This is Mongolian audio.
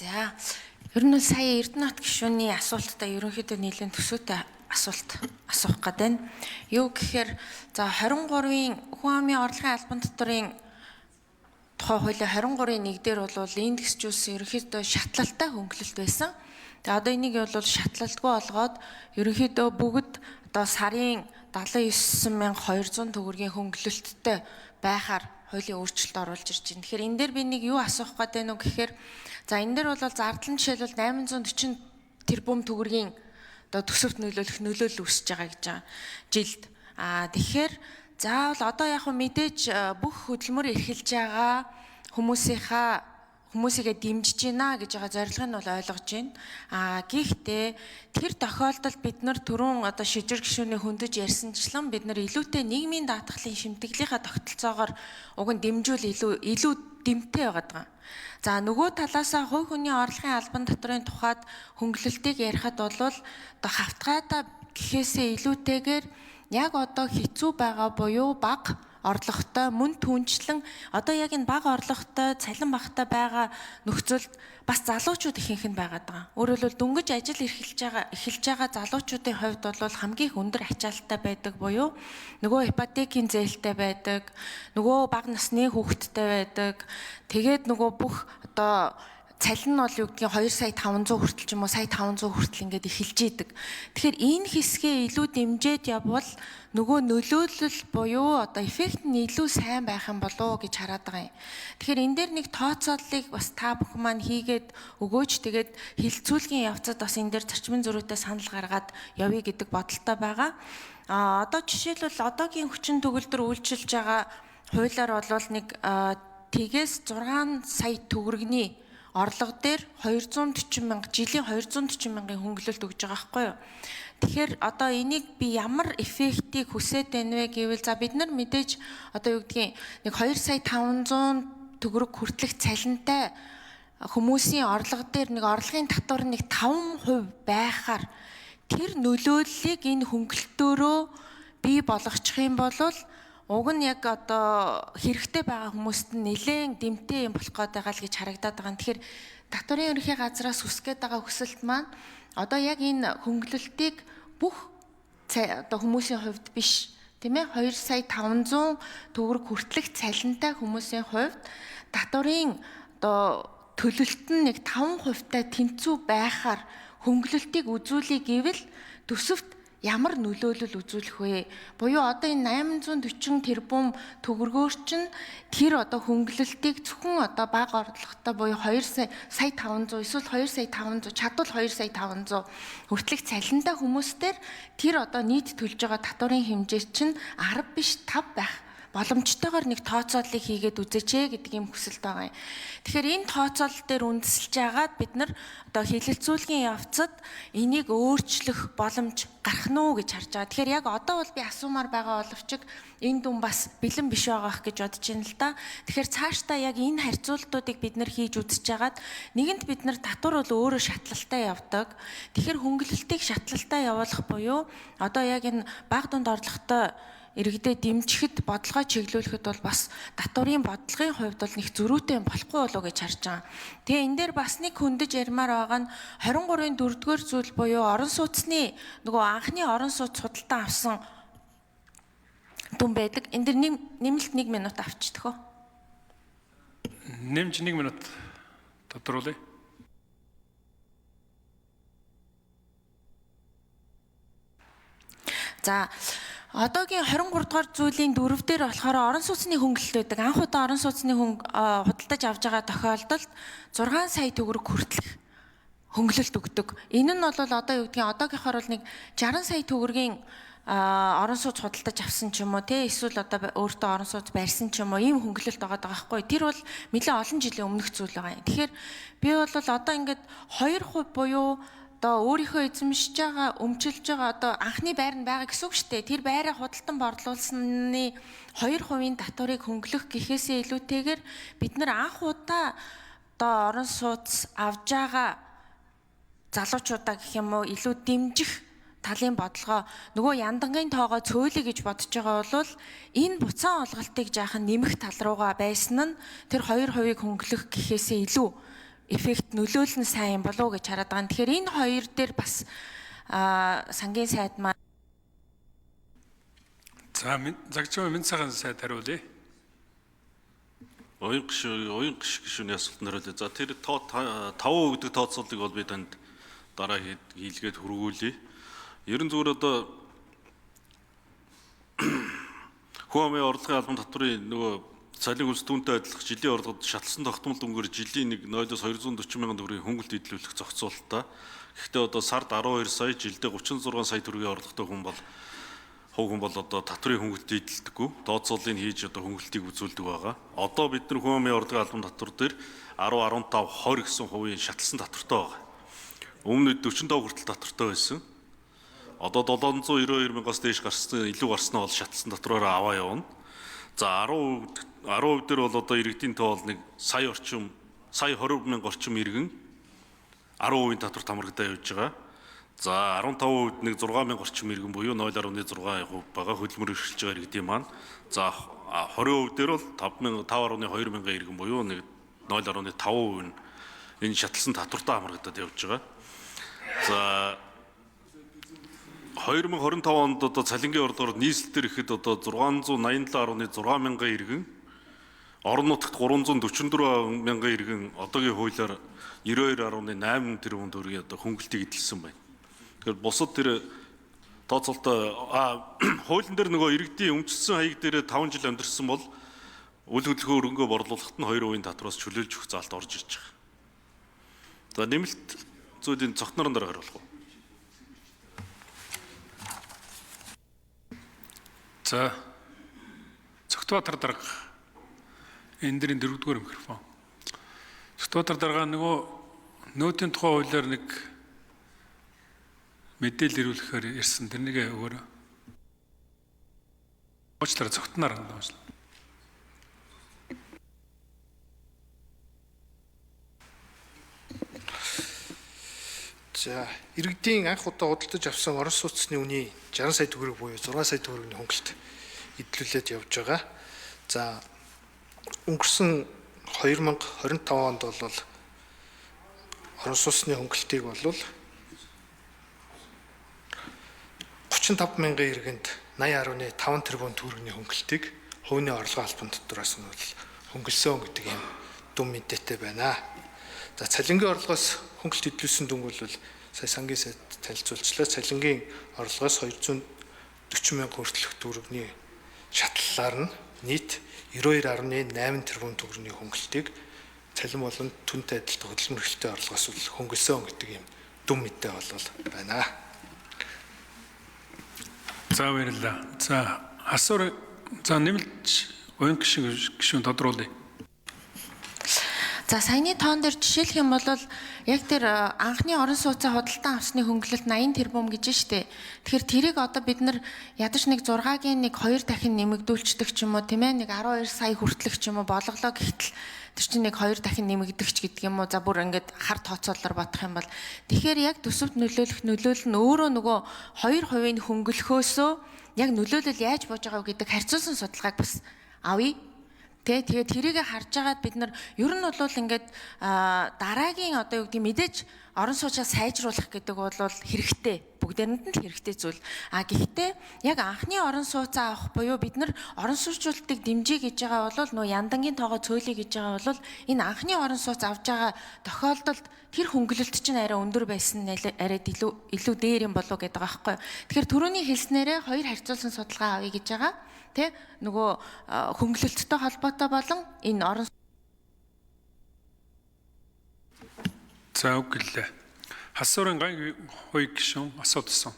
За ер нь сая Эрдэнэт гишүүний асуулттай ерөнхийдөө нэлээд төсөөтэй асуулт асуух гээд байна. Юу гэхээр за 23-ын хүн амын орлогын албан татварын тухай хуулийн 23-ын 1 дээр бол индексжүүлсэн ерөнхийдөө шатлалтай хөнгөлөлт байсан. Тэгээ одоо энийг бол шатлалтгүй болгоод ерөнхийдөө бүгд одоо сарын 79,200 төгрөгийн хөнгөлөлттэй байхаар хуулийн өөрчлөлт оруулж ирж байна. Тэгэхээр энэ дээр би нэг юу асуух гээд байна уу гэхээр за энэ дээр бол зардлын жишээлбэл 840 тэрбум төгрөгийн одоо төсөвт нөлөөлөл үүсэж байгаа гэж байгаа жилд. Тэгэхээр заавал одоо яг мэдээж бүх хөдөлмөр эрхэлж байгаа хүмүүсийгээ дэмжиж байна гэж байгаа зорилго нь бол ойлгож байна. Гэхдээ тэр тохиолдолд бид нар түрүүн одоо шижир гишүүний хөндөж ярьсанчлан бид нар илүүтэй нийгмийн даатгалын шимтгэлийнхаа тогтолцоогоор уг нь дэмжүүл илүү дэмтэй байгаа. За нөгөө талаасаа хувь хүний орлогын албан татварын тухайд хөнгөлөлтийг ярихад бол одоо хавтгайдаа гэхээсээ илүүтэйгээр яг одоо хэцүү байгаа буюу бага орлоготой мөн түнчлэн одоо яг энэ бага орлоготой цалин багтай байгаа нөхцөлд бас залуучууд ихэнх нь байгаад байгаа. Өөрөөр хэлбэл дөнгөж ажил эхэлж байгаа залуучуудын хувьд бол хамгийн их өндөр ачаалттай байдаг буюу нөгөө ипотекийн зээлтэй байдаг, нөгөө бага насны хүүхэдтэй байдаг. Тэгээд нөгөө бүх одоо цалин нь бол юу гэдгийг 2 сая 500 хүртэл ч юм уу сая 500 хүртэл ингээд эхэлж идэг. Тэгэхээр энэ хэсгээ илүү дэмжиж явбал нөгөө нөлөөлөл буюу одоо эффект нь илүү сайн байх юм болоо гэж хараад байгаа юм. Тэгэхээр энэ дээр нэг тооцооллыг бас та бүхэн маань хийгээд өгөөч. Тэгээд хилцүүлгийн явцад бас энэ дээр зарчмын зөрүүтэй санал гаргаад явъя гэдэг бодолтой байгаа. Одоо жишээлбэл одоогийн хүчин төгөлдөр үйлчилж байгаа хуулиар бол нэг тгээс 6 сая төгрөгийн орлого дээр 240 мянга жилийн 240 мянган хөнгөлөлт өгж байгаа байхгүй юу. Тэгэхээр одоо энийг би ямар эффектийг хүсээд байна вэ гэвэл за бид нар мэдээж одоо юу гэдгийг нэг 2 сая 500 төгрөг хүртэлх цалинтай хүмүүсийн орлого дээр нэг орлогын татвар нэг 5% байхаар тэр нөлөөллийг энэ хөнгөлөлтөөрөө бий болгочих юм бол уг нь яг одоо хэрэгтэй байгаа хүмүүст нь нэлээд дэмтэй юм болох гээд байгаа л гэж харагдаад байгаа. Тэгэхээр татварын ерөнхий газраас хүсгээд байгаа хүсэлт маань одоо яг энэ хөнгөлөлтийг бүх одоо хүмүүсийн хувьд биш тийм ээ 2 сая 500 төгрөг хүртэлх цалинтай хүмүүсийн хувьд татварын одоо төлөлт нь нэг 5% та тэнцүү байхаар хөнгөлөлтийг үзүүлэх гэвэл төсөвт ямар нөлөөлөл үзүүлэх вэ? Буюу одоо энэ 840 тэрбум төгрөгөөр чинь тэр одоо хөнгөлөлтийг зөвхөн одоо бага орлоготой буюу 2 сая 500 эсвэл 2 сая 500 чадвал 2 сая 500 хүртэлх цалинтай хүмүүстээр тэр одоо нийт төлж байгаа татварын хэмжээ чинь 10 биш 5 байх боломжтойгоор нэг тооцооллыг хийгээд үзээч гэдэг юм хүсэлт байгаа юм. Тэгэхээр энэ тооцоолол дээр үндэслэж агаад бид нар одоо хилэлцүүлгийн явцад энийг өөрчлөх боломж гарах нь уу гэж харж байгаа. Тэгэхээр яг одоо бол би асуумаар байгаа боловч энэ дүн бас бэлэн биш байгаах гэж бодож байна л да. Тэгэхээр цаашдаа яг энэ харьцуултуудыг бид нар хийж үзэж агаад нэгэнт бид нар татвар бол өөрөө шатлалтай явдаг. Тэгэхээр хөнгөлөлтийг шатлалтай явуулах буюу одоо яг энэ бага дунд орлоготой иргэдэд дэмжихэд бодлогоо чиглүүлэхэд бол бас татварын бодлогын хувьд бол нэг зөрүүтэй болохгүй болов гэж харж байгаа. Тэгээ энэ дээр бас нэг хөндөж ярмаар байгаа нь 23-ын 4-р зүйл буюу орон сууцны нөгөө анхны орон сууц худалдан авсан дүн байдаг. Энэ дээр нэмэлт 1 минут авчдах уу? Нэмж 1 минут тодруулъя. За одоогийн 23 дугаар зүйлийн 4 дээр болохоор орон сууцны хөнгөлөлт байдаг. Анх удаа орон сууцны худалдаж авж байгаа тохиолдолд 6 сая төгрөг хүртэлх хөнгөлөлт өгдөг. Энэ нь бол одоо юу гэдгийг одоогийнхоор бол нэг 60 сая төгрөгийн орон сууц худалдаж авсан ч юм уу те эсвэл одоо өөртөө орон сууц барьсан ч юм уу ийм хөнгөлөлт байгаа байхгүй. Тэр бол нэлээд олон жилийн өмнөх зүйл байгаа юм. Тэгэхээр би бол одоо ингээд 2% буюу одоо өөрийнхөө эзэмшиж байгаа, өмчилж байгаа одоо анхны байр нь байгаа гэсэн үг шүү дээ. Тэр байраа худалдан борлуулсны 2% татварыг хөнгөлөх гэхээсээ илүүтэйгээр бид нар анх удаа одоо орон сууц авж байгаа залуучуудаа гэх юм уу илүү дэмжих талын бодлогоо нөгөө яндангийн тоогоо цөөлөе гэж бодож байгаа бол энэ буцаан олголтыг жаахан нэмэх тал руугаа байсан нь тэр 2% хөнгөлөх гэхээсээ илүү эффект нөлөөлн сайн болов уу гэж хараад байгаа. Тэгэхээр энэ хоёр дээр бас сангийн сайд маань За загчмын минь цагаан сайд хариулъя. Оюн гишүүний асуултанд хариулъя. За тэр 5% гэдэг тооцоолыг бол би танд дараа хийлгээд хөргүүлье. Ерөн зүгээр одоо Хуамын орлогын албан татврын нөгөө цалин үлс түүнтэй адилах жилийн орлогод шатлсан тогтмол дүнгээр жилийн 1.240 мянган төгрөгийн хөнгөлт идэлүүлэх зохицуулалтаа. Гэхдээ одоо сард 12 сая, жилдээ 36 сая төгрөгийн орлоготой хүн бол одоо татврын хөнгөлтийг идэлдэггүй. Тооцоолыг хийж одоо хөнгөлтийг үзүүлдэг байгаа. Одоо бид нар Хуамын орлогын албан татвар дээр 10, 15, 20 гэсэн хувийн шатлсан татвартай байгаа. Өмнө 45 хүртэл татвартай байсан. Одоо 792 мянгаас дээш илүү гарснаа бол шатлсан татвараараа аваа явна. За 10% дээр бол одоо иргэдийн тоо бол нэг сая 20 мянга орчим иргэн 10% татварт хамрагдаа явж байгаа. За 15% нэг 6 мянга орчим иргэн буюу 0.6% байгаа хөдөлмөр эрхэлж байгаа иргэдийн маань. За 20% дээр бол 5.2 мянган иргэн буюу нэг 0.5% нь энэ шатлсан татвартаа хамрагдаад явж байгаа. За 2025 онд одоо цалингийн орлогоор нийслэлээр ихэд одоо 687.6 мянган иргэн, орон нутагт 344 мянган иргэн одоогийн хуулиар 92.8 тэрбум төгрөгийн одоо хөнгөлтийг эдэлсэн байна. Тэгэхээр бусад тэр тооцоолтоо хуулийн дээр нөгөө иргэдийн өмчсөн хаяг дээр 5 жил амьдэрсэн бол үйл хөдлөхөө өрөнгөө борлуулахад нь 2% татвараас чөлөөлж өгөх заалт орж ирж байгаа. За нэмэлт зүйлийн цогтнорон дараа хариулах уу? За Цогтбаатар дарга энэ дэрийн 4-р микрофон. Цогтбаатар дарга нөгөө нөөтийн тухай хуулиар нэг мэдээлэл ирүүлэхээр ирсэн тэрнийг өгөөрэй. Уучлаарай цогтноор хандаж. За иргэдийн анх удаа худалдаж авсан орон сууцны үний 60 сая төгрөг буюу 6 сая төгрөгийн хөнгөлт идэлүүлээд явж байгаа. За өнгөрсөн 2025 онд бол орон сууцны хөнгөлтийг бол 35 мянган иргэнд 80.5 тэрбум төгрөгийн хөнгөлтийг хувийн орлогын албан татвараас нь хөнгөлсөн гэдэг юм дүн мэдээтэй байна. За цалингийн орлогоос хөнгөлт идэлүүлсэн дүнг бол сая сангийн сайд танилцуулчлаа. Цалингийн орлогоос 240 мянга хүртэлх төгрөгийн шатлалаар нь нийт 92.8 тэрбум төгрөгийн хөнгөлтийг цалин болон түнтэй адилхан хөдөлмөр эрхлэлтэй орлогоос хөнгөлсөн гэдэг юм дүн мэдээ бол байна. За баярлалаа. За асуур нэмэлт оюун гишүүн тодруулъя. За саяны тоон дээр жишээлх юм бол яг тэр анхны орон сууцаа худалдан авсны хөнгөлөлт 80 тэрбум гэж штэ. Тэгэхээр тэрийг одоо бид нар ядаж нэг 6-гийн нэг 2 дахин нэмэгдүүлцдэг ч юм уу тийм ээ нэг 12 сая хүртэлх ч юм уу болголоо гэхтэл тэр чинь нэг 2 дахин нэмэгдэгч гэдэг юм уу. За бүр ингээд хар тооцоолоор бодох юм бол тэгэхээр яг төсөвт нөлөөлөх нөлөөлөл нь өөрөө нөгөө 2% хөнгөлөхөөсөө яг нөлөөлөл яаж бууж байгааг гэдэг харьцуулсан судалгааг бас авъя. Тэгээд тэрийг харж агаад бид нар ер нь бол ингээд дараагийн одоо юу гэдэг мэдээж орон сууцаа сайжруулах гэдэг бол хэрэгтэй. Бүгдээрэнд нь л хэрэгтэй зүйл. Гэхдээ яг анхны орон сууцаа авах буюу бид нар орон сууцчлалтыг дэмжиж гэж байгаа бол нөө яндангийн тоогоо цөөлөе гэж байгаа бол энэ анхны орон сууц авж байгаа тохиолдолд тэр хөнгөлөлт чинь арай өндөр байсан арай илүү дээр юм болов гэдэг байгаа байхгүй. Тэгэхээр түрүүний хэлснээрээ хоёр харьцуулсан судалгаа авъя гэж байгаа. Тэ нөгөө хөнгөлөлттэй холбоотой болон энэ орон За үг гэлээ. Хасуурын ган хуй гишүүн асуудсан.